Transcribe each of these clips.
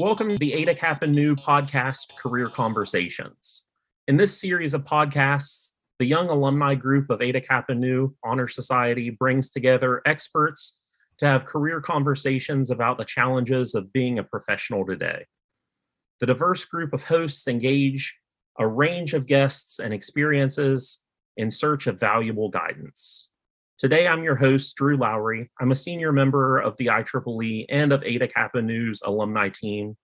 Welcome to the IEEE-HKN podcast, Career Conversations. In this series of podcasts, the young alumni group of IEEE-HKN Honor Society brings together experts to have career conversations about the challenges of being a professional today. The diverse group of hosts engage a range of guests and experiences in search of valuable guidance. Today, I'm your host, Drew Lowery. I'm a senior member of the IEEE and of IEEE-HKN's alumni team,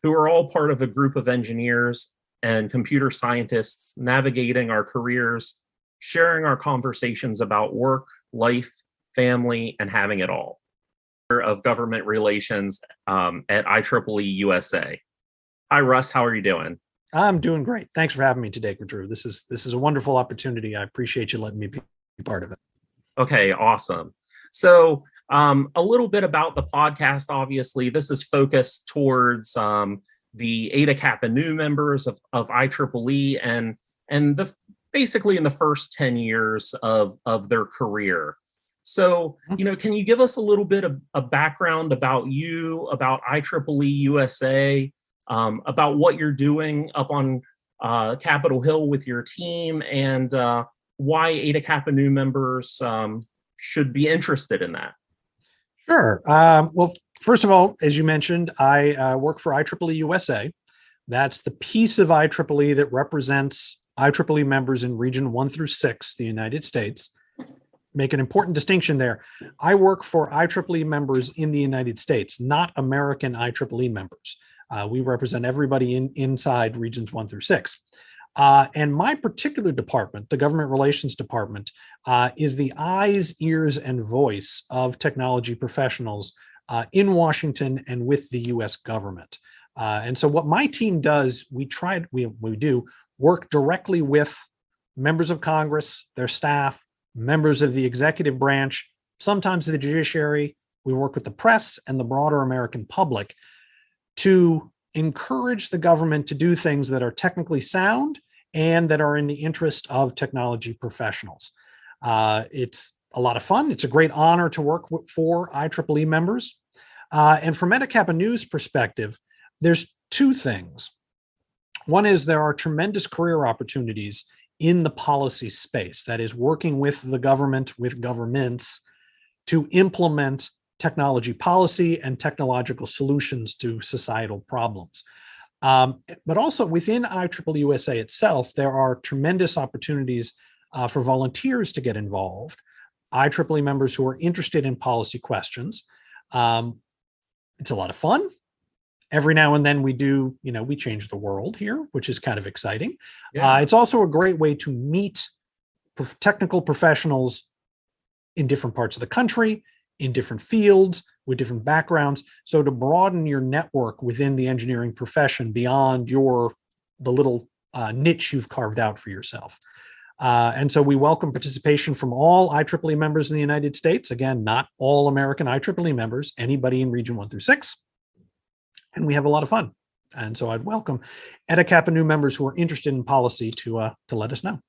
who are all part of a group of engineers and computer scientists navigating our careers, sharing our conversations about work, life, family, and having it all. Of Government Relations at IEEE-USA. Hi, Russ. How are you doing? I'm doing great. Thanks for having me today, Drew. This is a wonderful opportunity. I appreciate you letting me be part of it. Okay, awesome. So a little bit about the podcast. Obviously, this is focused towards the IEEE-HKN members of IEEE and basically in the first 10 years of their career. So, can you give us a little bit of a background about you, about IEEE-USA, about what you're doing up on Capitol Hill with your team, and why IEEE-HKN members should be interested in that? Sure. Well, first of all, as you mentioned, I work for IEEE-USA. That's the piece of IEEE that represents IEEE members in Region 1 through 6, the United States. Make an important distinction there. I work for IEEE members in the United States, not American IEEE members. We represent everybody inside Regions 1 through 6. And my particular department, the Government Relations Department, is the eyes, ears, and voice of technology professionals in Washington and with the U.S. government. And so what my team does, we do work directly with members of Congress, their staff, members of the executive branch, sometimes the judiciary. We work with the press and the broader American public to encourage the government to do things that are technically sound and that are in the interest of technology professionals. It's a lot of fun. It's a great honor to work for IEEE members. And from IEEE-HKN's perspective, there's two things. One is there are tremendous career opportunities in the policy space, that is working with the government, with governments, to implement technology policy and technological solutions to societal problems. But also within IEEE-USA itself, there are tremendous opportunities for volunteers to get involved, IEEE members who are interested in policy questions. It's a lot of fun. Every now and then we change the world here, which is kind of exciting. Yeah. It's also a great way to meet technical professionals in different parts of the country, in different fields, with different backgrounds. So to broaden your network within the engineering profession beyond the little niche you've carved out for yourself. And so we welcome participation from all IEEE members in the United States. Again, not all American IEEE members, anybody in Region 1 through 6. And we have a lot of fun. And so I'd welcome IEEE-HKN members who are interested in policy to let us know.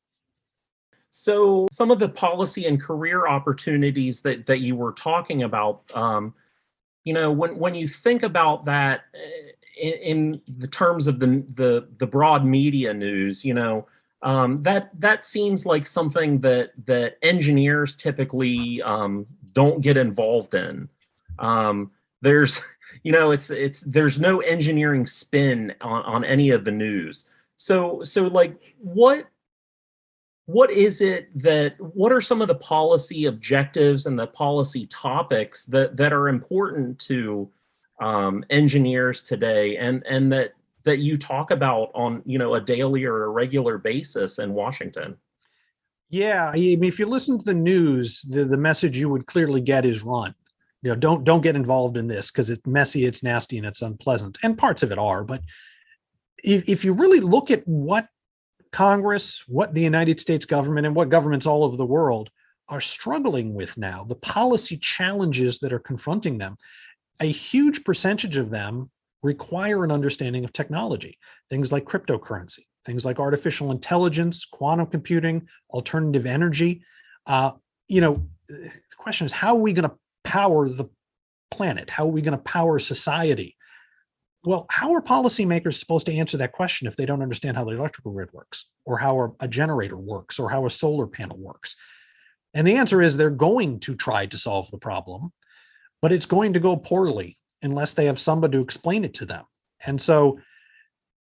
So some of the policy and career opportunities that you were talking about, when you think about that in the terms of the broad media news, that seems like something that engineers typically don't get involved in. There's there's no engineering spin on any of the news. So like what are some of the policy objectives and the policy topics that are important to engineers today and that you talk about on a daily or a regular basis in Washington? Yeah, I mean, if you listen to the news, the message you would clearly get is run. Don't get involved in this because it's messy, it's nasty, and it's unpleasant. And parts of it are. But if you really look at what Congress, what the United States government, and what governments all over the world are struggling with now, the policy challenges that are confronting them, a huge percentage of them require an understanding of technology. Things like cryptocurrency, things like artificial intelligence, quantum computing, alternative energy. The question is, how are we going to power the planet? How are we going to power society? Well, how are policymakers supposed to answer that question if they don't understand how the electrical grid works, or how a generator works, or how a solar panel works? And the answer is they're going to try to solve the problem, but it's going to go poorly unless they have somebody to explain it to them. And so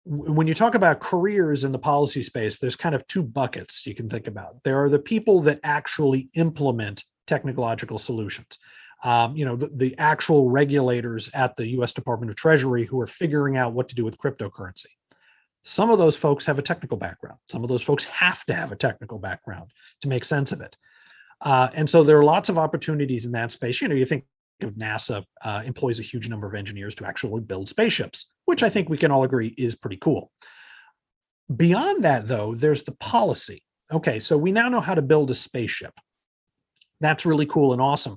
when you talk about careers in the policy space, there's kind of two buckets you can think about. There are the people that actually implement technological solutions. The actual regulators at the US Department of Treasury who are figuring out what to do with cryptocurrency. Some of those folks have a technical background. Some of those folks have to have a technical background to make sense of it. And so there are lots of opportunities in that space. You think of NASA employs a huge number of engineers to actually build spaceships, which I think we can all agree is pretty cool. Beyond that, though, there's the policy. Okay, so we now know how to build a spaceship. That's really cool and awesome.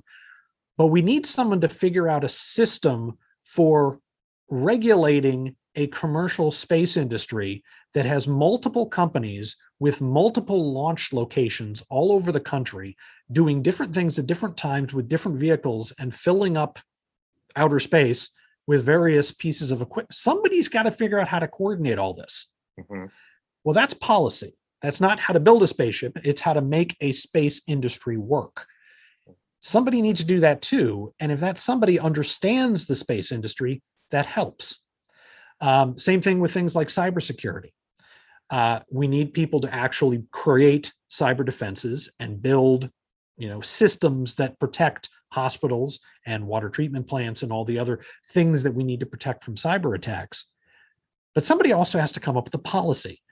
But we need someone to figure out a system for regulating a commercial space industry that has multiple companies with multiple launch locations all over the country, doing different things at different times with different vehicles and filling up outer space with various pieces of equipment. Somebody's got to figure out how to coordinate all this. Mm-hmm. Well, that's policy. That's not how to build a spaceship. It's how to make a space industry work. Somebody needs to do that too. And if that somebody understands the space industry, that helps. Same thing with things like cybersecurity. We need people to actually create cyber defenses and build, systems that protect hospitals and water treatment plants and all the other things that we need to protect from cyber attacks. But somebody also has to come up with a policy.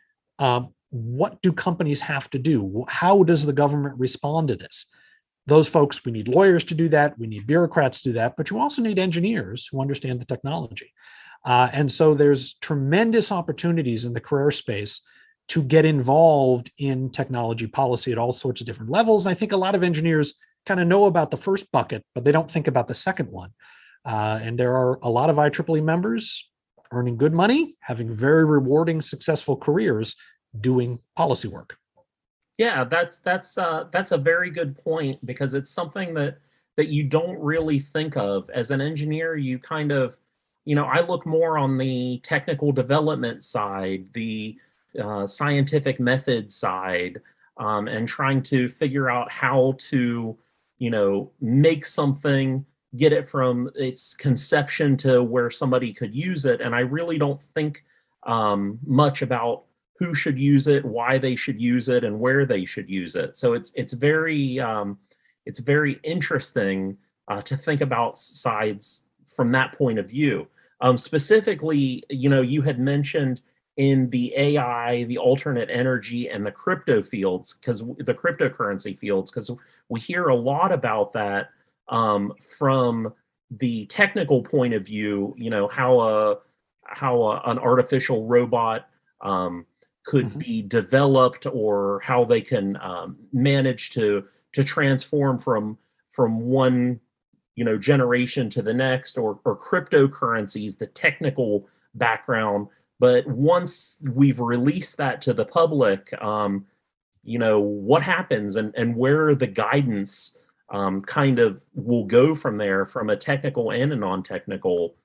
What do companies have to do? How does the government respond to this? Those folks, we need lawyers to do that. We need bureaucrats to do that, but you also need engineers who understand the technology. And so there's tremendous opportunities in the career space to get involved in technology policy at all sorts of different levels. I think a lot of engineers kind of know about the first bucket, but they don't think about the second one. And there are a lot of IEEE members earning good money, having very rewarding, successful careers doing policy work. Yeah, that's a very good point, because it's something that you don't really think of as an engineer. You kind of, I look more on the technical development side, the scientific method side, and trying to figure out how to, make something, get it from its conception to where somebody could use it. And I really don't think much about who should use it, why they should use it, and where they should use it. So it's very interesting to think about sides from that point of view. Specifically, you had mentioned in the AI, the alternate energy, and the crypto fields, because the cryptocurrency fields, because we hear a lot about that from the technical point of view. How an artificial robot could be developed, or how they can manage to transform from one generation to the next, or cryptocurrencies, the technical background. But once we've released that to the public, what happens, and where the guidance kind of will go from there, from a technical and a non-technical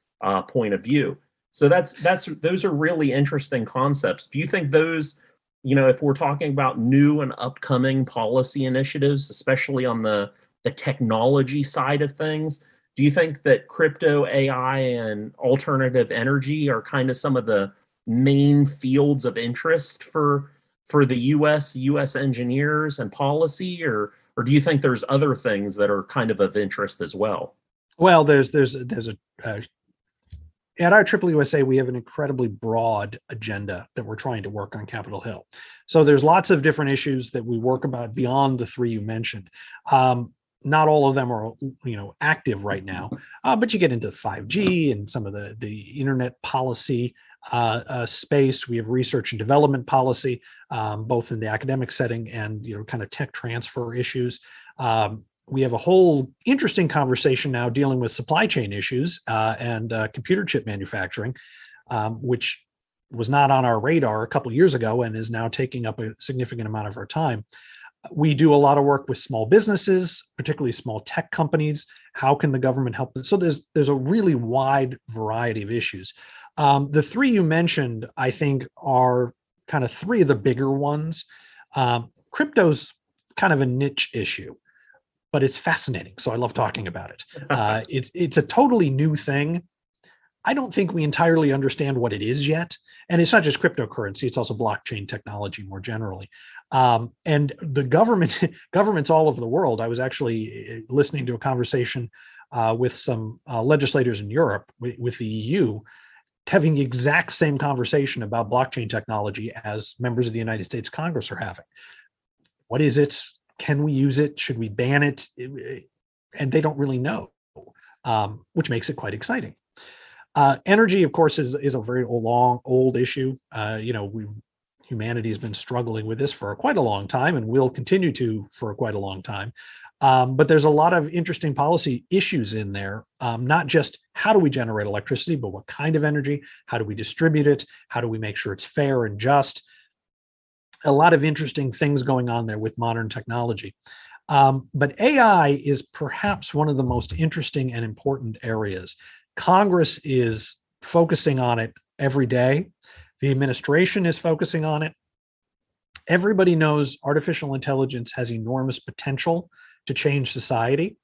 point of view. So those are really interesting concepts. Do you think those, if we're talking about new and upcoming policy initiatives, especially on the technology side of things, do you think that crypto, AI, and alternative energy are kind of some of the main fields of interest for the U.S. engineers and policy, or do you think there's other things that are kind of interest as well? Well, there's at IEEE-USA, we have an incredibly broad agenda that we're trying to work on Capitol Hill. So there's lots of different issues that we work about beyond the three you mentioned. Not all of them are, active right now, but you get into 5G and some of the internet policy space. We have research and development policy, both in the academic setting and, kind of tech transfer issues. We have a whole interesting conversation now dealing with supply chain issues and computer chip manufacturing, which was not on our radar a couple of years ago and is now taking up a significant amount of our time. We do a lot of work with small businesses, particularly small tech companies. How can the government help them? So there's a really wide variety of issues. The three you mentioned, I think, are kind of three of the bigger ones. Crypto's kind of a niche issue, but it's fascinating. So I love talking about it. It's a totally new thing. I don't think we entirely understand what it is yet. And it's not just cryptocurrency, it's also blockchain technology more generally. And the governments all over the world, I was actually listening to a conversation with some legislators in Europe with the EU, having the exact same conversation about blockchain technology as members of the United States Congress are having. What is it? Can we use it? Should we ban it? And they don't really know, which makes it quite exciting. Energy, of course, is a very old issue. Humanity has been struggling with this for quite a long time and will continue to for quite a long time. But there's a lot of interesting policy issues in there, not just how do we generate electricity, but what kind of energy, how do we distribute it, how do we make sure it's fair and just. A lot of interesting things going on there with modern technology. But AI is perhaps one of the most interesting and important areas. Congress is focusing on it every day. The administration is focusing on it. Everybody knows artificial intelligence has enormous potential to change society.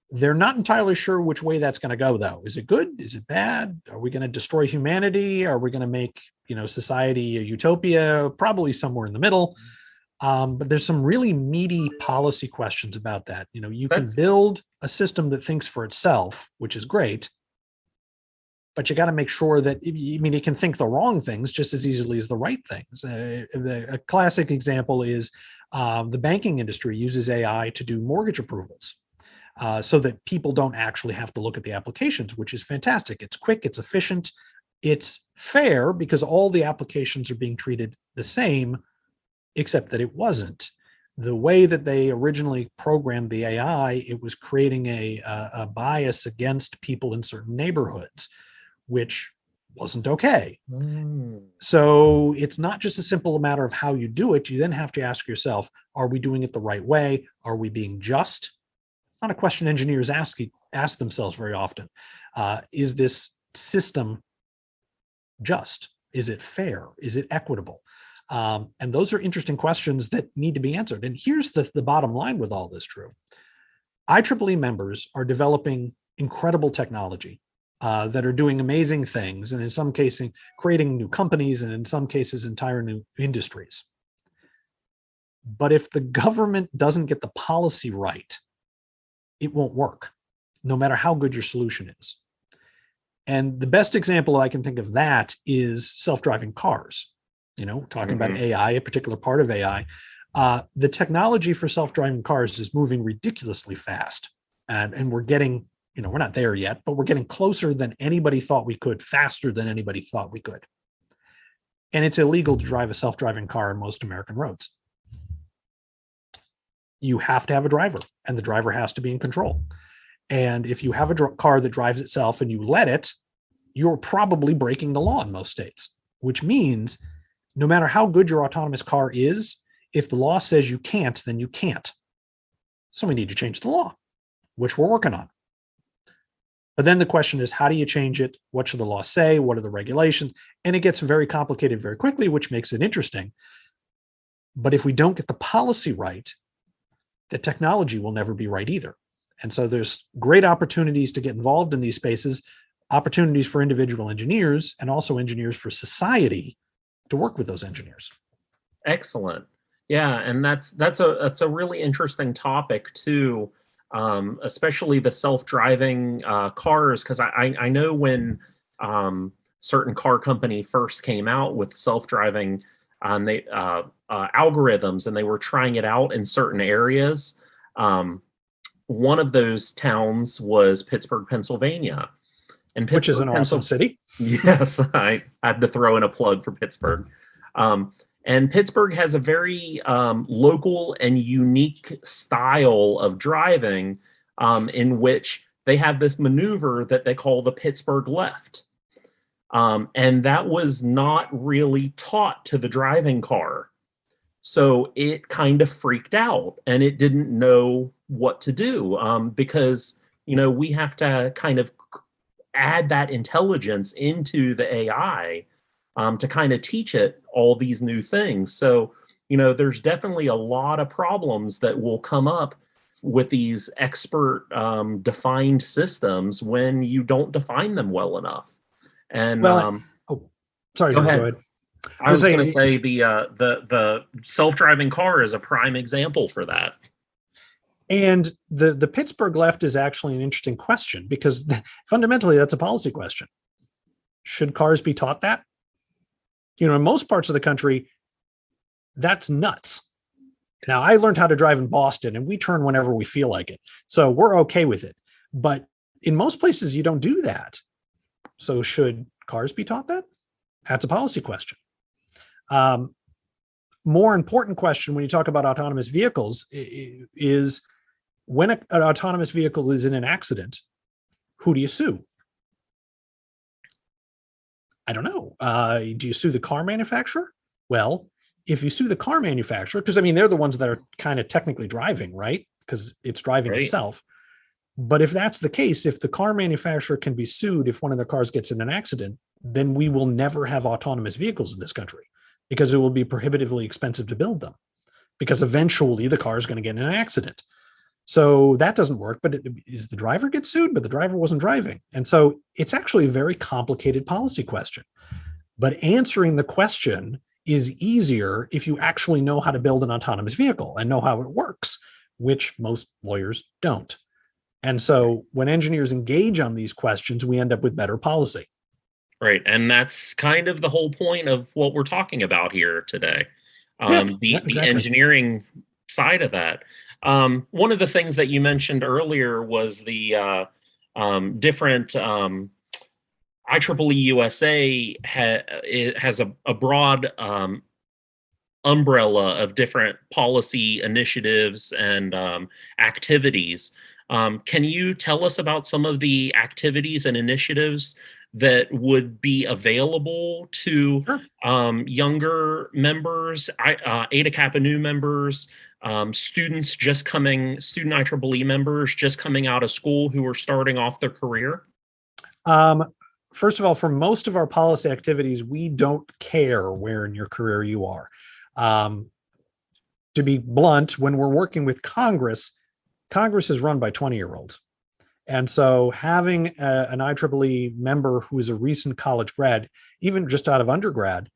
They're not entirely sure which way that's going to go, though. Is it good? Is it bad? Are we going to destroy humanity? Are we going to make, society a utopia? Probably somewhere in the middle. But there's some really meaty policy questions about that. You can build a system that thinks for itself, which is great, but you got to make sure that, it can think the wrong things just as easily as the right things. A classic example is the banking industry uses AI to do mortgage approvals so that people don't actually have to look at the applications, which is fantastic. It's quick, it's efficient, it's fair because all the applications are being treated the same, except that it wasn't. The way that they originally programmed the AI, it was creating a bias against people in certain neighborhoods, which wasn't okay. So it's not just a simple matter of how you do it. You then have to ask yourself, are we doing it the right way? Are we being just? Not a question engineers ask themselves very often. Is this system just? Is it fair? Is it equitable? And those are interesting questions that need to be answered. And here's the bottom line with all this, Drew. IEEE members are developing incredible technology that are doing amazing things, and in some cases, creating new companies, and in some cases, entire new industries. But if the government doesn't get the policy right, it won't work, no matter how good your solution is. And the best example I can think of that is self-driving cars. Talking about AI, a particular part of AI, the technology for self-driving cars is moving ridiculously fast. And we're getting, we're not there yet, but we're getting closer than anybody thought we could, faster than anybody thought we could. And it's illegal to drive a self-driving car on most American roads. You have to have a driver, and the driver has to be in control. And if you have a car that drives itself and you let it, you're probably breaking the law in most states, which means no matter how good your autonomous car is, if the law says you can't, then you can't. So we need to change the law, which we're working on. But then the question is, how do you change it? What should the law say? What are the regulations? And it gets very complicated very quickly, which makes it interesting. But if we don't get the policy right, the technology will never be right either. And so there's great opportunities to get involved in these spaces, opportunities for individual engineers, and also engineers for society to work with those engineers. Excellent. Yeah, and that's a really interesting topic too, especially the self-driving cars, because I know when certain car company first came out with self-driving algorithms, and they were trying it out in certain areas. One of those towns was Pittsburgh, Pennsylvania. And which is an awesome city. Yes, I had to throw in a plug for Pittsburgh. And Pittsburgh has a very local and unique style of driving in which they have this maneuver that they call the Pittsburgh left. And that was not really taught to the driving car. So it kind of freaked out and it didn't know what to do because, we have to kind of add that intelligence into the AI to kind of teach it all these new things. So, there's definitely a lot of problems that will come up with these expert defined systems when you don't define them well enough. And Well, sorry, go Joe, go ahead. ahead. I was going to say the self-driving car is a prime example for that. And the Pittsburgh left is actually an interesting question, because fundamentally that's a policy question. Should cars be taught that? In most parts of the country, that's nuts. Now, I learned how to drive in Boston, and we turn whenever we feel like it. So we're okay with it. But in most places, you don't do that. So should cars be taught that? That's a policy question. More important question when you talk about autonomous vehicles is, when an autonomous vehicle is in an accident, who do you sue? I don't know. Do you sue the car manufacturer? Well, if you sue the car manufacturer, because they're the ones that are kind of technically driving, right? Because it's driving itself. But if that's the case, if the car manufacturer can be sued if one of their cars gets in an accident, then we will never have autonomous vehicles in this country, because it will be prohibitively expensive to build them, because eventually the car is going to get in an accident. So that doesn't work. But is the driver get sued? But the driver wasn't driving. And so it's actually a very complicated policy question. But answering the question is easier if you actually know how to build an autonomous vehicle and know how it works, which most lawyers don't. And so when engineers engage on these questions, we end up with better policy. Right. And that's kind of the whole point of what we're talking about here today. Exactly. The engineering side of that. One of the things that you mentioned earlier was the different IEEE-USA has a broad umbrella of different policy initiatives and activities. Can you tell us about some of the activities and initiatives that would be available to younger members, Eta Kappa Nu members, student IEEE members just coming out of school who are starting off their career? First of all, for most of our policy activities, we don't care where in your career you are. To be blunt, when we're working with Congress is run by 20-year-olds. And so having an IEEE member who is a recent college grad, even just out of undergrad,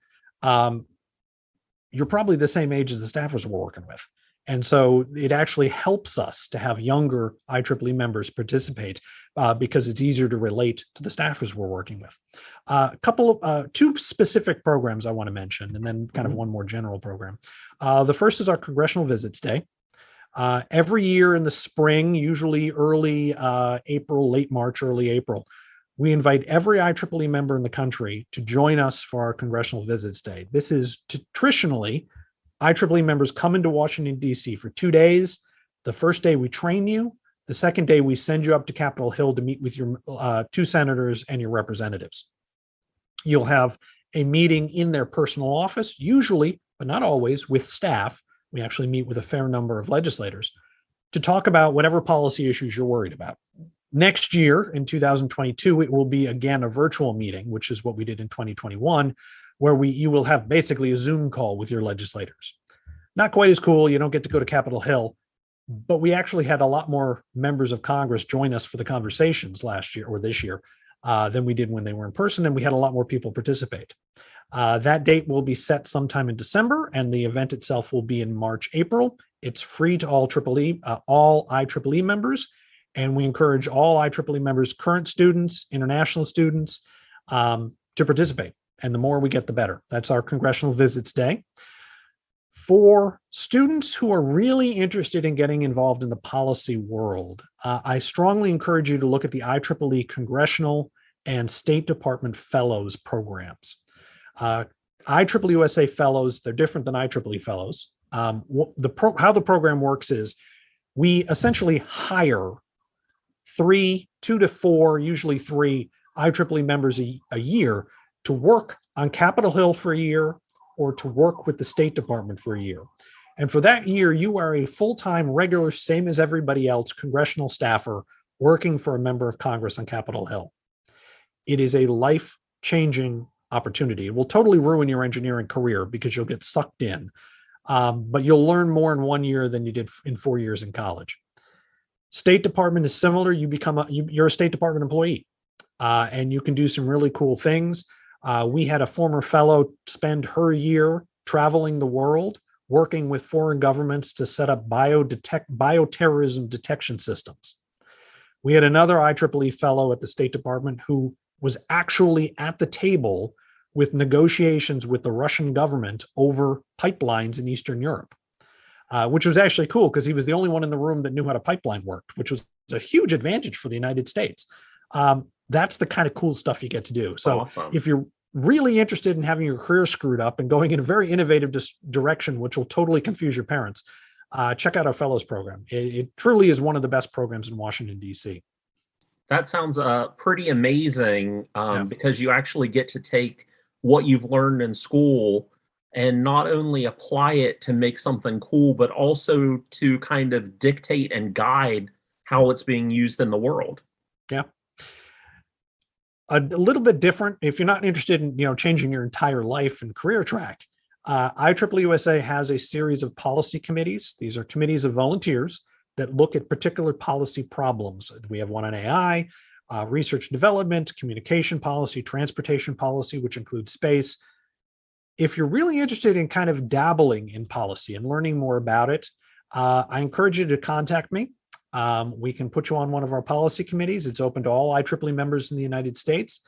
you're probably the same age as the staffers we're working with. And so it actually helps us to have younger IEEE members participate because it's easier to relate to the staffers we're working with. Two specific programs I want to mention, and then kind of one more general program. The first is our Congressional Visits Day. Every year in the spring, usually early April, late March, early April, we invite every IEEE member in the country to join us for our Congressional Visits Day. This is traditionally IEEE members come into Washington, D.C. for 2 days. The first day we train you. The second day we send you up to Capitol Hill to meet with your 2 senators and your representatives. You'll have a meeting in their personal office, usually, but not always, with staff. We actually meet with a fair number of legislators to talk about whatever policy issues you're worried about. Next year, in 2022, it will be again a virtual meeting, which is what we did in 2021, where you will have basically a Zoom call with your legislators. Not quite as cool. You don't get to go to Capitol Hill, but we actually had a lot more members of Congress join us for the conversations last year or this year than we did when they were in person, and we had a lot more people participate. That date will be set sometime in December, and the event itself will be in March, April. It's free to all IEEE members, and we encourage all IEEE members, current students, international students, to participate. And the more we get, the better. That's our Congressional Visits Day. For students who are really interested in getting involved in the policy world, I strongly encourage you to look at the IEEE Congressional and State Department Fellows programs. IEEE-USA Fellows, they're different than IEEE Fellows. How the program works is we essentially hire 2 to 4, usually 3 IEEE members a year to work on Capitol Hill for a year or to work with the State Department for a year. And for that year, you are a full-time, regular, same as everybody else, congressional staffer working for a member of Congress on Capitol Hill. It is a life-changing opportunity. It will totally ruin your engineering career because you'll get sucked in. But you'll learn more in 1 year than you did in 4 years in college. State Department is similar. You're a State Department employee, and you can do some really cool things. We had a former fellow spend her year traveling the world, working with foreign governments to set up bioterrorism detection systems. We had another IEEE fellow at the State Department who was actually at the table with negotiations with the Russian government over pipelines in Eastern Europe, which was actually cool because he was the only one in the room that knew how a pipeline worked, which was a huge advantage for the United States. That's the kind of cool stuff you get to do. So Awesome. If you're really interested in having your career screwed up and going in a very innovative direction, which will totally confuse your parents, check out our fellows program. It truly is one of the best programs in Washington, D.C. That sounds pretty amazing because you actually get to take what you've learned in school and not only apply it to make something cool, but also to kind of dictate and guide how it's being used in the world. Yeah. A little bit different. If you're not interested in, changing your entire life and career track, IEEE-USA has a series of policy committees. These are committees of volunteers that look at particular policy problems. We have one on AI, research development, communication policy, transportation policy, which includes space. If you're really interested in kind of dabbling in policy and learning more about it, I encourage you to contact me. We can put you on one of our policy committees. It's open to all IEEE members in the United States.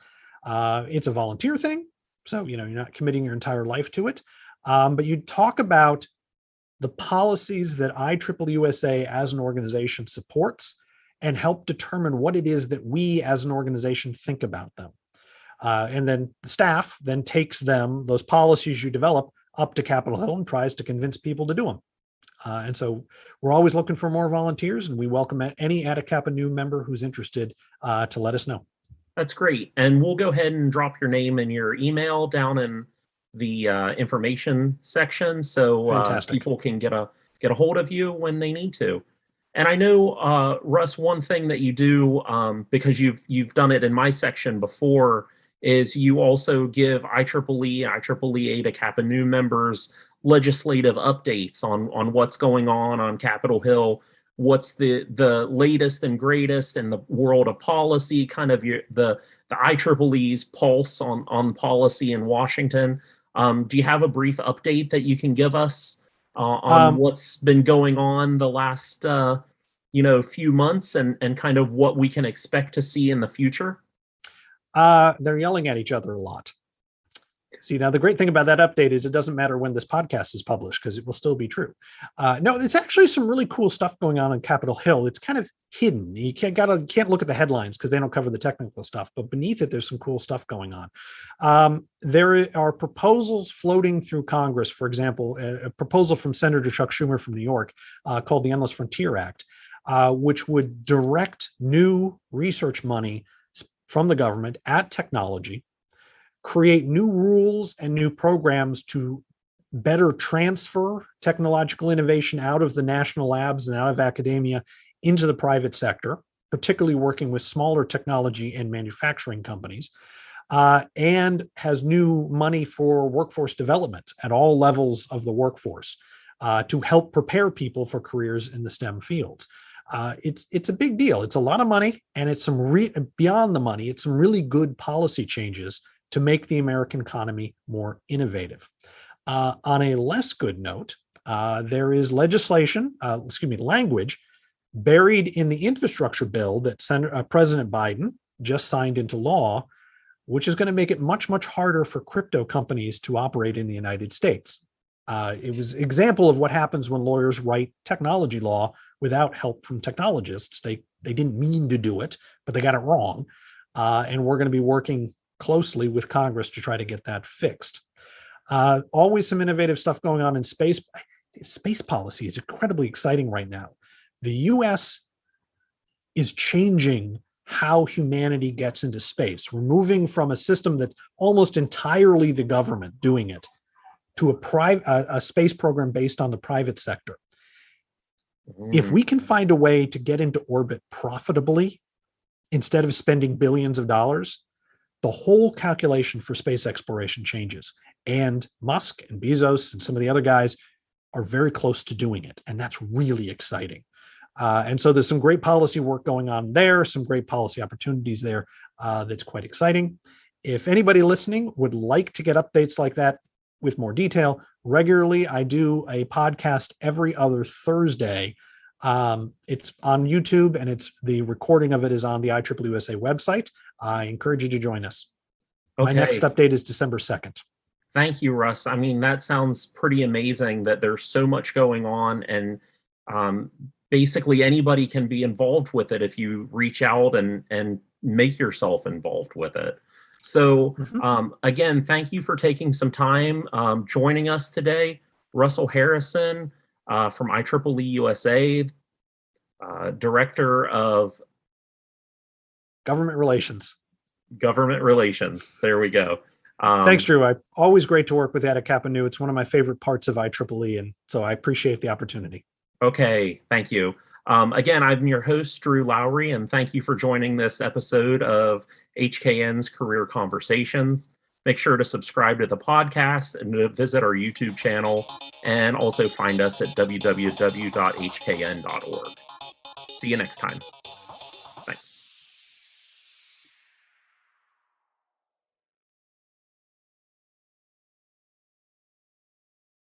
It's a volunteer thing, so you're not committing your entire life to it. But you talk about the policies that IEEE-USA as an organization supports and help determine what it is that we as an organization think about them. And then the staff then takes those policies you develop up to Capitol Hill and tries to convince people to do them. And so we're always looking for more volunteers, and we welcome any Eta Kappa Nu member who's interested to let us know. That's great. And we'll go ahead and drop your name and your email down in the information section so people can get a hold of you when they need to. And I know, Russ, one thing that you do, because you've done it in my section before, is you also give IEEE Eta Kappa Nu members legislative updates on what's going on Capitol Hill, what's the latest and greatest in the world of policy, kind of the IEEE's pulse on policy in Washington. Do you have a brief update that you can give us on what's been going on the last few months and kind of what we can expect to see in the future? They're yelling at each other a lot. See, now the great thing about that update is it doesn't matter when this podcast is published because it will still be true. No, it's actually some really cool stuff going on Capitol Hill. It's kind of hidden. You can't look at the headlines because they don't cover the technical stuff, but beneath it, there's some cool stuff going on. There are proposals floating through Congress. For example, a proposal from Senator Chuck Schumer from New York called the Endless Frontier Act, which would direct new research money from the government at technology, create new rules and new programs to better transfer technological innovation out of the national labs and out of academia into the private sector, particularly working with smaller technology and manufacturing companies, and has new money for workforce development at all levels of the workforce to help prepare people for careers in the STEM fields. It's a big deal. It's a lot of money, and it's beyond the money. It's some really good policy changes to make the American economy more innovative. On a less good note, there is language buried in the infrastructure bill that President Biden just signed into law, which is going to make it much, much harder for crypto companies to operate in the United States. It was an example of what happens when lawyers write technology law without help from technologists. They didn't mean to do it, but they got it wrong. And we're going to be working closely with Congress to try to get that fixed. Always some innovative stuff going on in space. Space policy is incredibly exciting right now. The US is changing how humanity gets into space. We're moving from a system that's almost entirely the government doing it to a space program based on the private sector. If we can find a way to get into orbit profitably, instead of spending billions of dollars, the whole calculation for space exploration changes. And Musk and Bezos and some of the other guys are very close to doing it. And that's really exciting. And so there's some great policy work going on there, some great policy opportunities there that's quite exciting. If anybody listening would like to get updates like that with more detail, regularly I do a podcast every other Thursday. It's on YouTube, and the recording of it is on the IEEE USA website. I encourage you to join us. Okay. My next update is December 2nd. Thank you, Russ. I mean, that sounds pretty amazing that there's so much going on, and basically anybody can be involved with it if you reach out and make yourself involved with it. So again, thank you for taking some time joining us today. Russell Harrison from IEEE-USA, Director of Government Relations. Government Relations. There we go. Thanks, Drew. Always great to work with Eta Kappa Nu. It's one of my favorite parts of IEEE, and so I appreciate the opportunity. Okay, thank you. Again, I'm your host, Drew Lowery, and thank you for joining this episode of HKN's Career Conversations. Make sure to subscribe to the podcast and to visit our YouTube channel, and also find us at www.hkn.org. See you next time.